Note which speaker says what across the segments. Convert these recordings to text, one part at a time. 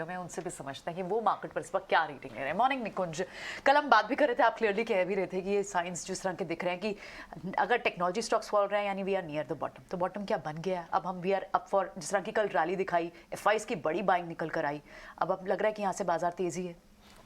Speaker 1: हमें उनसे भी समझते हैं कि वो मार्केट पर इस वक्त क्या रेटिंग ले रहे हैं। मॉर्निंग निकुंज, कल हम बात भी कर रहे थे, आप क्लियरली कह भी रहे थे कि ये साइंस जिस तरह के दिख रहे हैं कि अगर टेक्नोलॉजी स्टॉक्स फॉल रहे हैं यानी we are near the bottom, तो बॉटम क्या बन गया है? अब हम वी आर अप फॉर, जिस तरह की कल रैली दिखाई, एफआईज की बड़ी बाइंग निकल कर आई, अब लग रहा है कि यहाँ से बाजार तेजी है।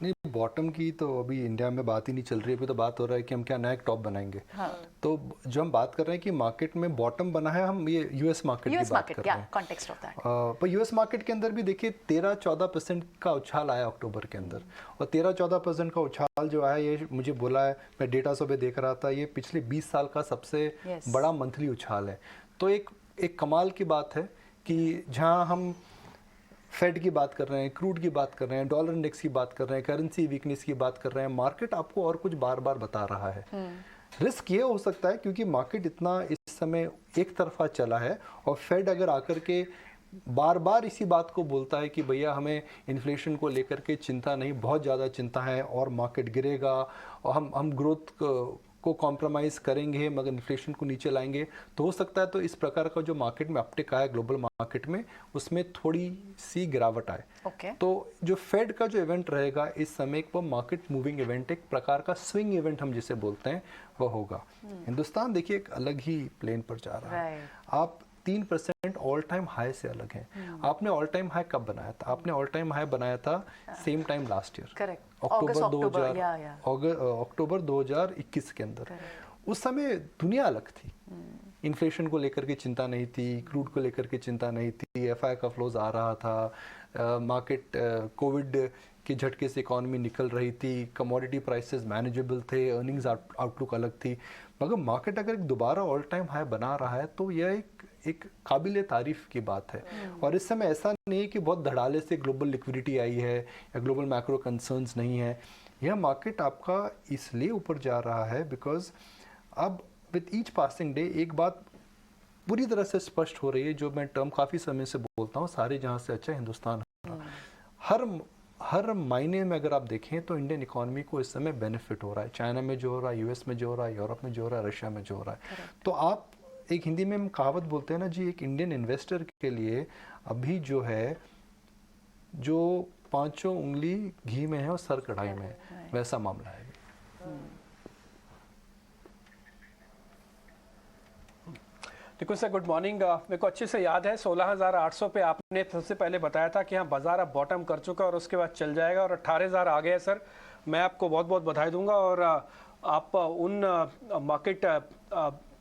Speaker 2: नहीं, बॉटम की तो अभी इंडिया में बात ही नहीं चल रही है। अभी तो बात हो रहा है कि हम क्या नया टॉप बनाएंगे। हाँ। तो जो हम बात कर रहे हैं कि मार्केट में बॉटम बना है, हम ये यूएस मार्केट की बात कर रहे हैं।
Speaker 1: Context of that.
Speaker 2: पर यूएस मार्केट के अंदर भी देखिए 13-14% का उछाल आया अक्टूबर के अंदर, और 13-14% का उछाल जो आया, ये मुझे बोला है, मैं डेटा सुबह देख रहा था, ये पिछले 20 साल का सबसे बड़ा मंथली उछाल है। तो एक कमाल की बात है कि जहाँ हम फेड की बात कर रहे हैं, क्रूड की बात कर रहे हैं, डॉलर इंडेक्स की बात कर रहे हैं, करेंसी वीकनेस की बात कर रहे हैं, मार्केट आपको और कुछ बार बार बता रहा है। रिस्क ये हो सकता है क्योंकि मार्केट इतना इस समय एक तरफा चला है, और फेड अगर आकर के बार बार इसी बात को बोलता है कि भैया हमें इन्फ्लेशन को लेकर के चिंता नहीं, बहुत ज़्यादा चिंता है और मार्केट गिरेगा, और हम ग्रोथ को कॉम्प्रोमाइज़ करेंगे मगर इन्फ्लेशन को नीचे लाएंगे, तो हो सकता है तो इस प्रकार का जो मार्केट में अपटिक आया ग्लोबल मार्केट में, उसमें थोड़ी सी गिरावट आए। तो जो फेड का जो इवेंट रहेगा इस समय, वो मार्केट मूविंग इवेंट, एक प्रकार का स्विंग इवेंट हम जिसे बोलते हैं, वह होगा। हिंदुस्तान देखिए एक अलग ही प्लेन पर जा रहा है। आप 3% ऑल टाइम हाई से अलग है। आपने ऑल टाइम हाई कब बनाया था? आपने ऑल टाइम हाई बनाया था सेम टाइम लास्ट ईयर, अक्टूबर 2021 के अंदर। उस समय दुनिया अलग थी, इन्फ्लेशन को लेकर के चिंता नहीं थी, क्रूड को लेकर के चिंता नहीं थी, एफआई का फ्लोज आ रहा था, मार्केट कोविड के झटके से इकॉनमी निकल रही थी, कमोडिटी प्राइसेस मैनेजेबल थे, अर्निंग्स आउटलुक अलग थी। मगर मार्केट अगर दोबारा ऑल टाइम हाई बना रहा है तो यह एक काबिल तारीफ की बात है। और इस समय ऐसा नहीं है कि बहुत धड़ाले से ग्लोबल लिक्विडिटी आई है या ग्लोबल मैक्रो कंसर्न्स नहीं है। यह मार्केट आपका इसलिए ऊपर जा रहा है बिकॉज अब विद ईच पासिंग डे एक बात पूरी तरह से स्पष्ट हो रही है, जो मैं टर्म काफ़ी समय से बोलता हूँ, सारे जहाँ से अच्छा हिंदुस्तान। हर महीने में अगर आप देखें तो इंडियन इकोनॉमी को इस समय बेनिफिट हो रहा है। चाइना में जो हो रहा है, यूएस में जो हो रहा है, यूरोप में जो हो रहा है, रशिया में जो हो रहा है। तो आप एक हिंदी में हम कहावत बोलते हैं ना जी, एक इंडियन इन्वेस्टर के लिए अभी जो है, जो पांचों उंगली घी में है और सर कढ़ाई में है, वैसा मामला है।
Speaker 3: देखो सर, गुड मॉर्निंग। मेरे को अच्छे से याद है 16,800 पे आपने सबसे पहले बताया था कि हाँ बाजार अब बॉटम कर चुका और उसके बाद चल जाएगा, और 18,000 आ गया सर। मैं आपको बहुत बहुत बधाई दूंगा, और आप उन मार्केट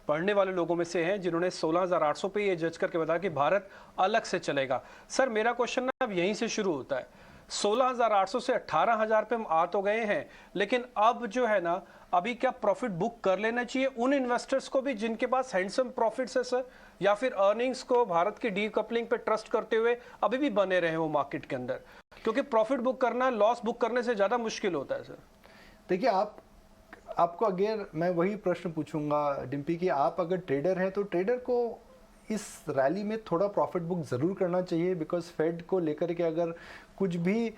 Speaker 3: पढ़ने वाले लोगों में से हैं जिन्होंने 16,800 पे ये जज करके बताया कि भारत अलग से चलेगा। सर मेरा क्वेश्चन ना अब यहीं से शुरू होता है। 16,800 से 18,000 पे हम आ तो गए हैं, लेकिन अब जो है ना, अभी क्या प्रॉफिट बुक कर लेना चाहिए उन इन्वेस्टर्स को भी जिनके पास हैंडसम प्रॉफिट्स है सर, या फिर अर्निंग्स को भारत की डीकपलिंग पे ट्रस्ट करते हुए अभी भी बने रहे वो मार्केट के अंदर? क्योंकि प्रॉफिट बुक करना लॉस बुक करने से ज्यादा मुश्किल होता है सर।
Speaker 2: देखिए आपको अगर मैं वही प्रश्न पूछूंगा डिम्पी कि आप अगर ट्रेडर हैं तो ट्रेडर को इस रैली में थोड़ा प्रॉफिट बुक ज़रूर करना चाहिए, बिकॉज फेड को लेकर के अगर कुछ भी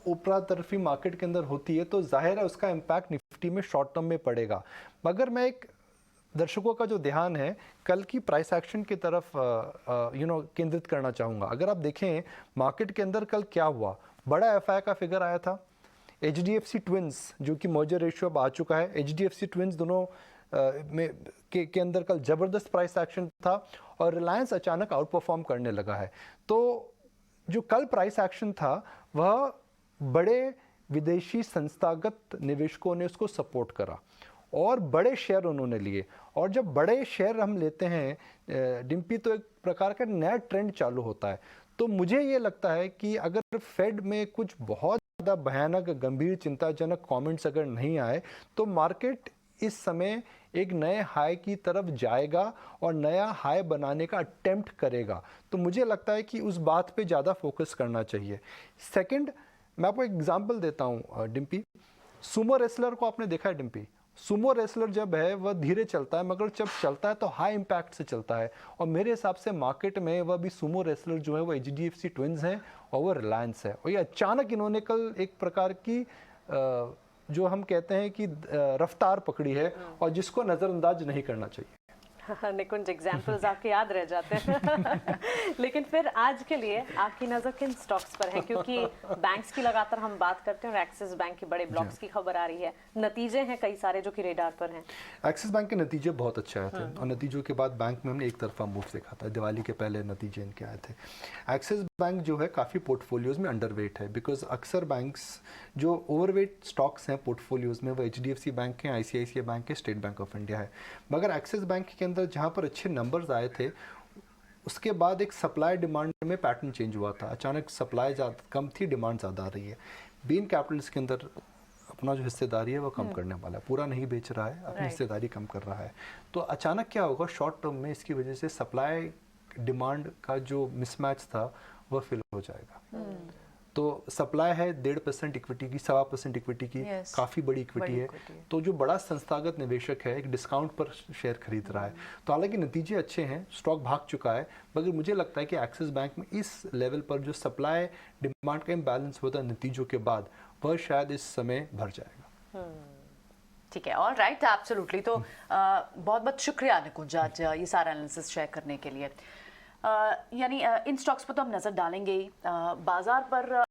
Speaker 2: ऊपरा तरफी मार्केट के अंदर होती है तो जाहिर है उसका इम्पैक्ट निफ्टी में शॉर्ट टर्म में पड़ेगा। मगर मैं एक दर्शकों का जो ध्यान है कल की प्राइस एक्शन की तरफ केंद्रित करना चाहूँगा। अगर आप देखें मार्केट के अंदर कल क्या हुआ, बड़ा एफआई का फिगर आया था। HDFC ट्विंस जो कि मर्जर रेशियो अब आ चुका है, HDFC ट्विंस दोनों के अंदर कल ज़बरदस्त प्राइस एक्शन था, और रिलायंस अचानक आउट परफॉर्म करने लगा है। तो जो कल प्राइस एक्शन था वह बड़े विदेशी संस्थागत निवेशकों ने उसको सपोर्ट करा और बड़े शेयर उन्होंने लिए, और जब बड़े शेयर हम लेते हैं डिम्पी तो एक प्रकार का नया ट्रेंड चालू होता है। तो मुझे ये लगता है कि अगर फेड में कुछ बहुत ज़्यादा भयानक गंभीर चिंताजनक कमेंट्स अगर नहीं आए तो मार्केट इस समय एक नए हाई की तरफ जाएगा और नया हाई बनाने का अटेम्प्ट करेगा। तो मुझे लगता है कि उस बात पे ज़्यादा फोकस करना चाहिए। सेकंड, मैं आपको एक एग्जांपल देता हूँ डिम्पी। सुमो रेसलर को आपने देखा है डिम्पी? सुमो रेसलर जब है वह धीरे चलता है, मगर जब चलता है तो हाई इम्पैक्ट से चलता है, और मेरे हिसाब से मार्केट में वह भी सुमो रेसलर जो है वो HDFC ट्विंस हैं और वो रिलायंस है। और ये अचानक इन्होंने कल एक प्रकार की जो हम कहते हैं कि रफ्तार पकड़ी है, और जिसको नज़रअंदाज नहीं करना चाहिए।
Speaker 4: निकुंज एग्जाम्पल्स आपके याद रह जाते हैं लेकिन फिर आज के लिए आपकी नज़र किन स्टॉक्स पर है, क्योंकि बैंक्स की लगातार हम बात करते हैं और एक्सिस बैंक की बड़े ब्लॉक्स की खबर आ रही है, नतीजे हैं कई सारे जो कि रेडार पर हैं।
Speaker 2: एक्सिस बैंक के नतीजे बहुत अच्छे आए थे और नतीजों के बाद बैंक में हमने एक तरफा मूव देखा था। दिवाली के पहले नतीजे इनके आए थे। एक्सिस बैंक जो है काफ़ी पोर्टफोलियोज में अंडरवेट है, बिकॉज अक्सर बैंक्स जो ओवरवेट स्टॉक्स हैं पोर्टफोलियोज में वो HDFC बैंक है, ICICI बैंक है, स्टेट बैंक ऑफ इंडिया है। मगर एक्सिस बैंक के अंदर जहाँ पर अच्छे नंबर्स आए थे उसके बाद एक सप्लाई डिमांड में पैटर्न चेंज हुआ था। अचानक सप्लाई कम थी, डिमांड ज़्यादा आ रही है। बीन कैपिटल्स के अंदर अपना जो हिस्सेदारी है वो कम करने वाला है, पूरा नहीं बेच रहा है, अपनी हिस्सेदारी कम कर रहा है। तो अचानक क्या होगा शॉर्ट टर्म में, इसकी वजह से सप्लाई डिमांड का जो मिसमैच था वह फिल हो जाएगा। तो सप्लाई है 1.5% इक्विटी की, 1.25% इक्विटी की,
Speaker 1: Yes.
Speaker 2: काफ़ी बड़ी इक्विटी है। तो जो बड़ा संस्थागत निवेशक है एक डिस्काउंट पर शेयर खरीद रहा है। तो हालांकि नतीजे अच्छे हैं, स्टॉक भाग चुका है, मगर मुझे लगता है कि एक्सिस बैंक में इस लेवल पर जो सप्लाई डिमांड का इम्बैलेंस होता है नतीजों के बाद, वह शायद इस समय भर जाएगा।
Speaker 1: ठीक है, ऑल राइट, एब्सोल्युटली। तो बहुत बहुत शुक्रिया निकुंज आज ये सारा एनालिसिस शेयर करने के लिए। यानी इन स्टॉक्स पर तो हम नज़र डालेंगे ही, बाजार पर